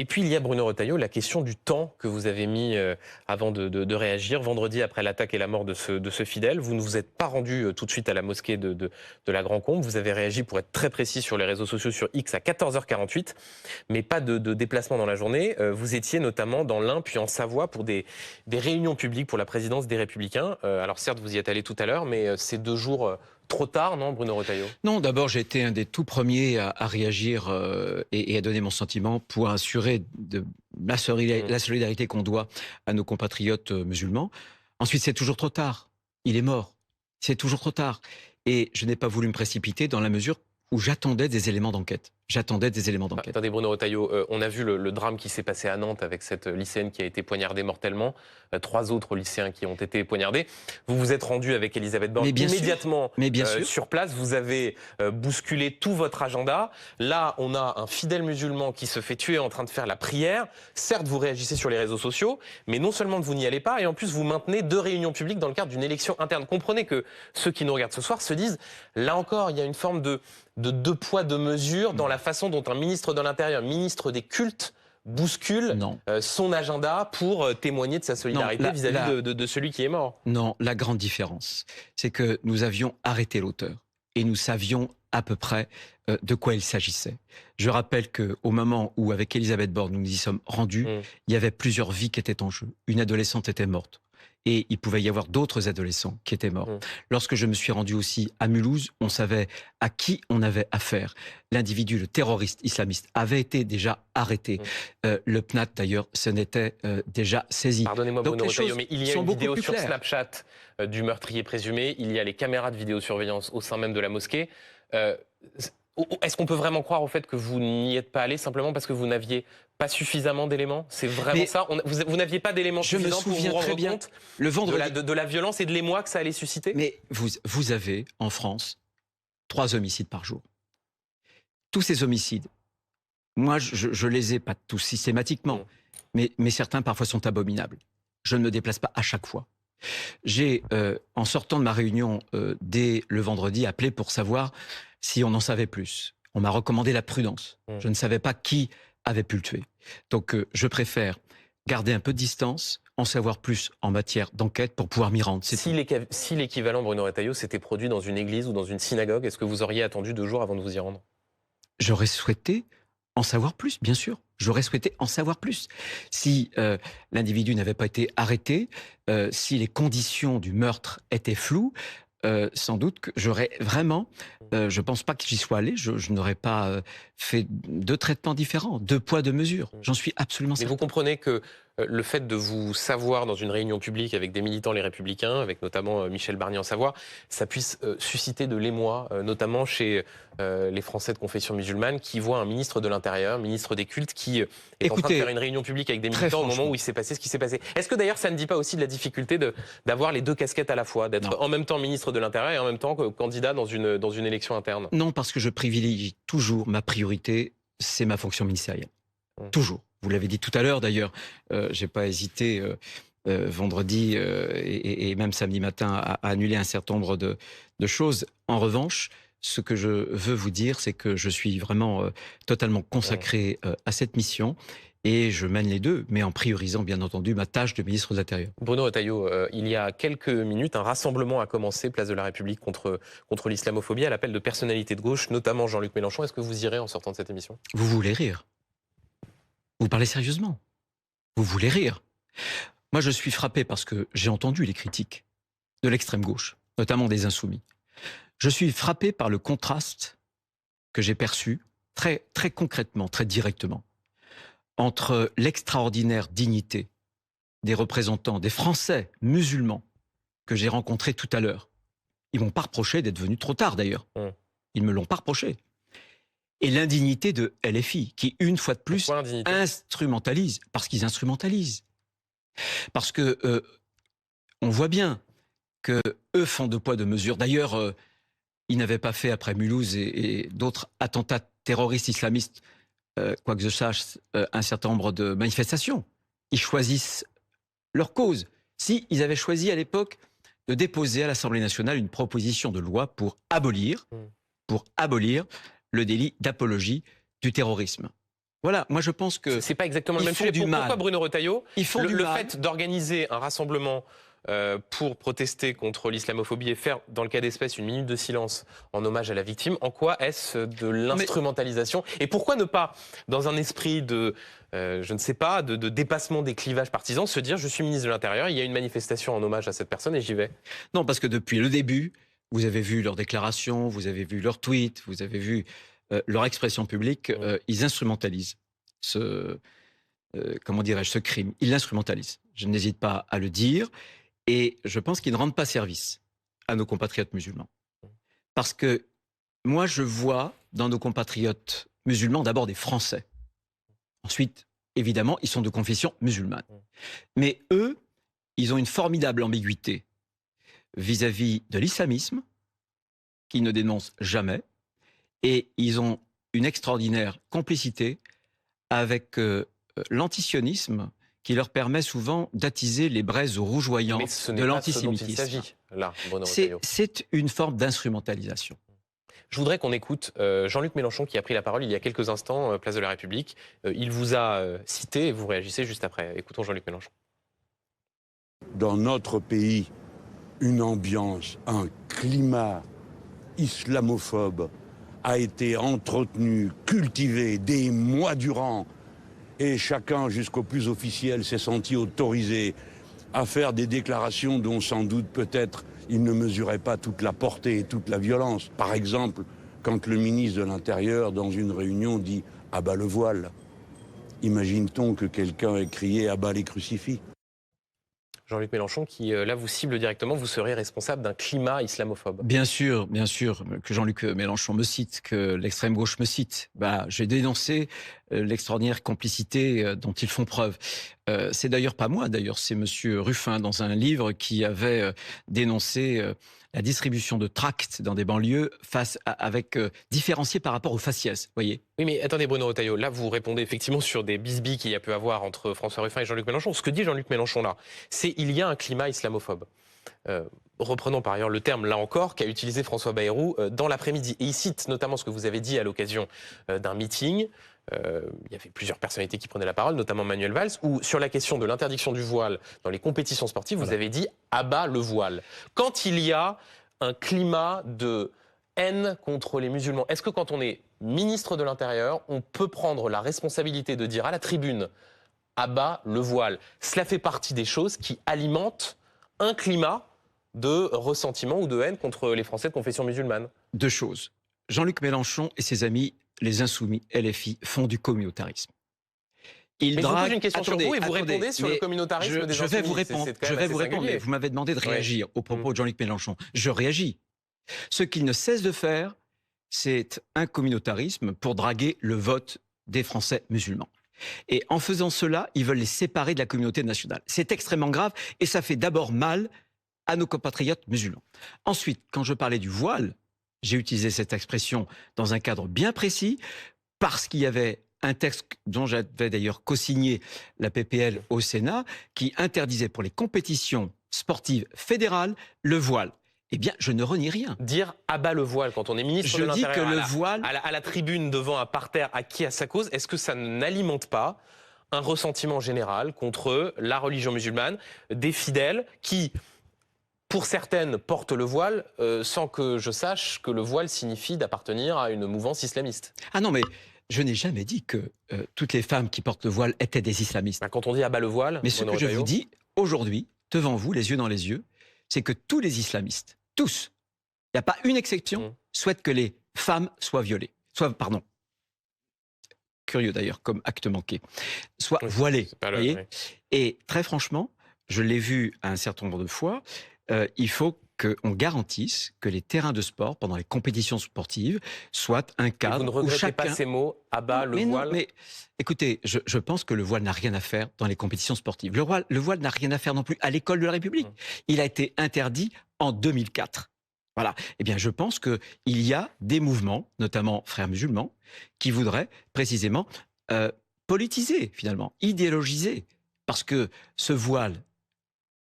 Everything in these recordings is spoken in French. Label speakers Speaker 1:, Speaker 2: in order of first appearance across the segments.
Speaker 1: Et puis il y a, Bruno Retailleau, la question du temps que vous avez mis avant de réagir. Vendredi, après l'attaque et la mort de ce fidèle, vous ne vous êtes pas rendu tout de suite à la mosquée de la Grand-Combe. Vous avez réagi, pour être très précis, sur les réseaux sociaux, sur X, à 14h48, mais pas de déplacement dans la journée. Vous étiez notamment dans l'Ain, puis en Savoie, pour des réunions publiques pour la présidence des Républicains. Alors certes, vous y êtes allé tout à l'heure, mais c'est 2 jours trop tard, non, Bruno Retailleau?
Speaker 2: Non, d'abord, j'ai été un des tout premiers à réagir et à donner mon sentiment pour assurer la solidarité qu'on doit à nos compatriotes musulmans. Ensuite, c'est toujours trop tard. Il est mort. C'est toujours trop tard. Et je n'ai pas voulu me précipiter dans la mesure où j'attendais des éléments d'enquête. J'attendais des éléments d'enquête.
Speaker 1: Attendez, Bruno Retailleau, on a vu le drame qui s'est passé à Nantes avec cette lycéenne qui a été poignardée mortellement, 3 autres lycéens qui ont été poignardés. Vous vous êtes rendu avec Elisabeth Borne immédiatement sur place. Vous avez bousculé tout votre agenda. Là, on a un fidèle musulman qui se fait tuer en train de faire la prière. Certes, vous réagissez sur les réseaux sociaux, mais non seulement vous n'y allez pas, et en plus vous maintenez 2 réunions publiques dans le cadre d'une élection interne. Comprenez que ceux qui nous regardent ce soir se disent, là encore, il y a une forme de 2 poids, 2 mesures dans la façon dont un ministre de l'Intérieur, ministre des cultes, bouscule son agenda pour témoigner de sa solidarité vis-à-vis de celui qui est mort.
Speaker 2: Non, la grande différence, c'est que nous avions arrêté l'auteur et nous savions à peu près de quoi il s'agissait. Je rappelle qu'au moment où, avec Elisabeth Borne, nous nous y sommes rendus, il y avait plusieurs vies qui étaient en jeu. Une adolescente était morte. Et il pouvait y avoir d'autres adolescents qui étaient morts. Lorsque je me suis rendu aussi à Mulhouse, on savait à qui on avait affaire. L'individu, le terroriste islamiste, avait été déjà arrêté. Le PNAT, d'ailleurs, se n'était déjà saisi.
Speaker 1: Pardonnez-moi, Bruno Retailleau, mais il y a une vidéo sur
Speaker 2: claires.
Speaker 1: Snapchat du meurtrier présumé. Il y a les caméras de vidéosurveillance au sein même de la mosquée. Est-ce qu'on peut vraiment croire au fait que vous n'y êtes pas allé simplement parce que vous n'aviez pas suffisamment d'éléments? C'est vraiment ça? Vous n'aviez pas d'éléments suffisants pour vous rendre compte
Speaker 2: le vendredi
Speaker 1: de la violence et de l'émoi que ça allait susciter?
Speaker 2: Mais vous avez, en France, 3 homicides par jour. Tous ces homicides, moi, je les ai pas tous systématiquement, mais certains parfois sont abominables. Je ne me déplace pas à chaque fois. J'ai, en sortant de ma réunion dès le vendredi, appelé pour savoir si on en savait plus. On m'a recommandé la prudence. Je ne savais pas qui avait pu le tuer. Donc je préfère garder un peu de distance, en savoir plus en matière d'enquête pour pouvoir m'y rendre.
Speaker 1: Si l'équivalent, Bruno Retailleau, s'était produit dans une église ou dans une synagogue, est-ce que vous auriez attendu 2 jours avant de vous y rendre?
Speaker 2: J'aurais souhaité en savoir plus, bien sûr. J'aurais souhaité en savoir plus. Si l'individu n'avait pas été arrêté, si les conditions du meurtre étaient floues, sans doute que j'aurais vraiment, je ne pense pas que j'y sois allé, je n'aurais pas fait 2 traitements différents, 2 poids, 2 mesures. J'en suis absolument certain.
Speaker 1: Mais vous comprenez que le fait de vous savoir dans une réunion publique avec des militants les Républicains, avec notamment Michel Barnier en Savoie, ça puisse susciter de l'émoi, notamment chez les Français de confession musulmane, qui voient un ministre de l'Intérieur, ministre des cultes, qui est en train de faire une réunion publique avec des militants au moment où il s'est passé ce qui s'est passé. Est-ce que d'ailleurs ça ne dit pas aussi de la difficulté d'avoir les 2 casquettes à la fois, d'être en même temps ministre de l'Intérieur et en même temps candidat dans une élection interne?
Speaker 2: Non, parce que je privilégie toujours, ma priorité, c'est ma fonction ministérielle. Toujours. Vous l'avez dit tout à l'heure d'ailleurs, j'ai pas hésité vendredi et même samedi matin à annuler un certain nombre de choses. En revanche, ce que je veux vous dire, c'est que je suis vraiment totalement consacré à cette mission et je mène les 2, mais en priorisant bien entendu ma tâche de ministre de l'Intérieur.
Speaker 1: Bruno Retailleau, il y a quelques minutes, un rassemblement a commencé, place de la République, contre l'islamophobie, à l'appel de personnalités de gauche, notamment Jean-Luc Mélenchon. Est-ce que vous irez en sortant de cette émission?
Speaker 2: Vous voulez rire? Vous parlez sérieusement? Vous voulez rire? Moi, je suis frappé parce que j'ai entendu les critiques de l'extrême gauche, notamment des Insoumis. Je suis frappé par le contraste que j'ai perçu très, très concrètement, très directement, entre l'extraordinaire dignité des représentants, des Français musulmans que j'ai rencontrés tout à l'heure. Ils m'ont pas reproché d'être venus trop tard d'ailleurs. Ils me l'ont pas reproché. Et l'indignité de LFI, qui, une fois de plus, instrumentalise, parce qu'ils instrumentalisent. Parce que on voit bien que eux font 2 poids, 2 mesures. D'ailleurs, ils n'avaient pas fait, après Mulhouse et d'autres attentats terroristes islamistes, quoi que je sache, un certain nombre de manifestations. Ils choisissent leur cause. Si ils avaient choisi à l'époque de déposer à l'Assemblée nationale une proposition de loi pour abolir le délit d'apologie du terrorisme. Voilà, moi je pense que...
Speaker 1: C'est pas exactement le même sujet. Pourquoi Bruno Retailleau, le fait d'organiser un rassemblement pour protester contre l'islamophobie et faire, dans le cas d'espèce, une minute de silence en hommage à la victime, en quoi est-ce de l'instrumentalisation? Et pourquoi ne pas, dans un esprit de, je ne sais pas, de dépassement des clivages partisans, se dire, je suis ministre de l'Intérieur, il y a une manifestation en hommage à cette personne et j'y vais?
Speaker 2: Non, parce que depuis le début, vous avez vu leurs déclarations, vous avez vu leurs tweets, vous avez vu leur expression publique, ils instrumentalisent comment dirais-je, ce crime. Ils l'instrumentalisent. Je n'hésite pas à le dire. Et je pense qu'ils ne rendent pas service à nos compatriotes musulmans. Parce que moi, je vois dans nos compatriotes musulmans d'abord des Français. Ensuite, évidemment, ils sont de confession musulmane. Mais eux, ils ont une formidable ambiguïté vis-à-vis de l'islamisme, qu'ils ne dénoncent jamais, et ils ont une extraordinaire complicité avec l'antisionisme, qui leur permet souvent d'attiser les braises rougeoyantes de l'antisémitisme. C'est une forme d'instrumentalisation.
Speaker 1: Je voudrais qu'on écoute Jean-Luc Mélenchon qui a pris la parole il y a quelques instants, place de la République. Il vous a cité et vous réagissez juste après. Écoutons Jean-Luc Mélenchon.
Speaker 3: Dans notre pays, une ambiance, un climat islamophobe a été entretenu, cultivé des mois durant. Et chacun, jusqu'au plus officiel, s'est senti autorisé à faire des déclarations dont sans doute peut-être il ne mesurait pas toute la portée et toute la violence. Par exemple, quand le ministre de l'Intérieur, dans une réunion, dit « abat le voile », imagine-t-on que quelqu'un ait crié « abat les crucifix ».
Speaker 1: Jean-Luc Mélenchon, qui là vous cible directement, vous serez responsable d'un climat islamophobe.
Speaker 2: Bien sûr que Jean-Luc Mélenchon me cite, que l'extrême gauche me cite. J'ai dénoncé l'extraordinaire complicité dont ils font preuve. C'est d'ailleurs pas moi, c'est monsieur Ruffin dans un livre qui avait dénoncé la distribution de tracts dans des banlieues différenciés par rapport au faciès, voyez.
Speaker 1: Oui, mais attendez Bruno Retailleau, là vous répondez effectivement sur des bisbilles qu'il y a pu avoir entre François Ruffin et Jean-Luc Mélenchon. Ce que dit Jean-Luc Mélenchon là, c'est il y a un climat islamophobe. Reprenons par ailleurs le terme, là encore, qu'a utilisé François Bayrou dans l'après-midi. Et il cite notamment ce que vous avez dit à l'occasion d'un meeting. Il y avait plusieurs personnalités qui prenaient la parole, notamment Manuel Valls, où sur la question de l'interdiction du voile dans les compétitions sportives, vous avez dit « abat le voile ». Quand il y a un climat de haine contre les musulmans, est-ce que quand on est ministre de l'Intérieur, on peut prendre la responsabilité de dire à la tribune « abat le voile ». Cela fait partie des choses qui alimentent un climat de ressentiment ou de haine contre les Français de confession musulmane.
Speaker 2: Deux choses. Jean-Luc Mélenchon et ses amis, les Insoumis, LFI, font du communautarisme.
Speaker 1: Mais je vous pose une question sur vous et vous répondez sur le communautarisme des Insoumis.
Speaker 2: Je vais vous répondre, mais vous m'avez demandé de réagir aux propos de Jean-Luc Mélenchon. Je réagis. Ce qu'il ne cesse de faire, c'est un communautarisme pour draguer le vote des Français musulmans. Et en faisant cela, ils veulent les séparer de la communauté nationale. C'est extrêmement grave et ça fait d'abord mal à nos compatriotes musulmans. Ensuite, quand je parlais du voile, j'ai utilisé cette expression dans un cadre bien précis parce qu'il y avait un texte dont j'avais d'ailleurs co-signé la PPL au Sénat qui interdisait pour les compétitions sportives fédérales le voile. Eh bien, je ne renie rien.
Speaker 1: Dire « abat le voile » quand on est ministre de l'Intérieur,
Speaker 2: je dis que le voile...
Speaker 1: à la tribune devant un parterre acquis à sa cause, est-ce que ça n'alimente pas un ressentiment général contre la religion musulmane, des fidèles qui, pour certaines, portent le voile sans que je sache que le voile signifie d'appartenir à une mouvance islamiste?
Speaker 2: Ah non, mais je n'ai jamais dit que toutes les femmes qui portent le voile étaient des islamistes.
Speaker 1: Quand on dit « abat le voile »,
Speaker 2: mais ce que je vous dis aujourd'hui, devant vous, les yeux dans les yeux, c'est que tous les islamistes, tous, il n'y a pas une exception, souhaitent que les femmes soient violées. Curieux d'ailleurs, comme acte manqué, soient voilées. Voyez. Et très franchement, je l'ai vu un certain nombre de fois, il faut qu'on garantisse que les terrains de sport, pendant les compétitions sportives, soient un cadre
Speaker 1: où chacun... Vous ne regrettez pas ces mots, abat le voile?
Speaker 2: Non, mais écoutez, je pense que le voile n'a rien à faire dans les compétitions sportives. Le voile n'a rien à faire non plus à l'école de la République. Il a été interdit en 2004. Voilà. Eh bien, je pense qu'il y a des mouvements, notamment frères musulmans, qui voudraient précisément politiser, finalement, idéologiser. Parce que ce voile,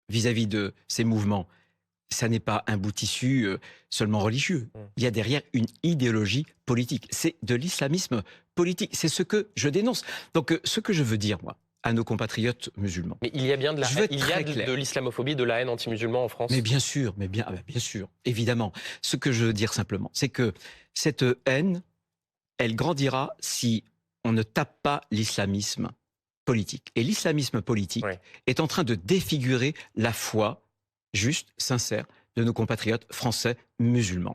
Speaker 2: vis-à-vis de ces mouvements, ça n'est pas un bout de tissu seulement religieux. Il y a derrière une idéologie politique. C'est de l'islamisme politique. C'est ce que je dénonce. Donc, ce que je veux dire, moi, à nos compatriotes musulmans.
Speaker 1: Mais il y a bien de de l'islamophobie, de la haine anti-musulman en France.
Speaker 2: Mais bien sûr, bien sûr, évidemment. Ce que je veux dire simplement, c'est que cette haine, elle grandira si on ne tape pas l'islamisme politique. Et l'islamisme politique est en train de défigurer la foi juste, sincère, de nos compatriotes français musulmans.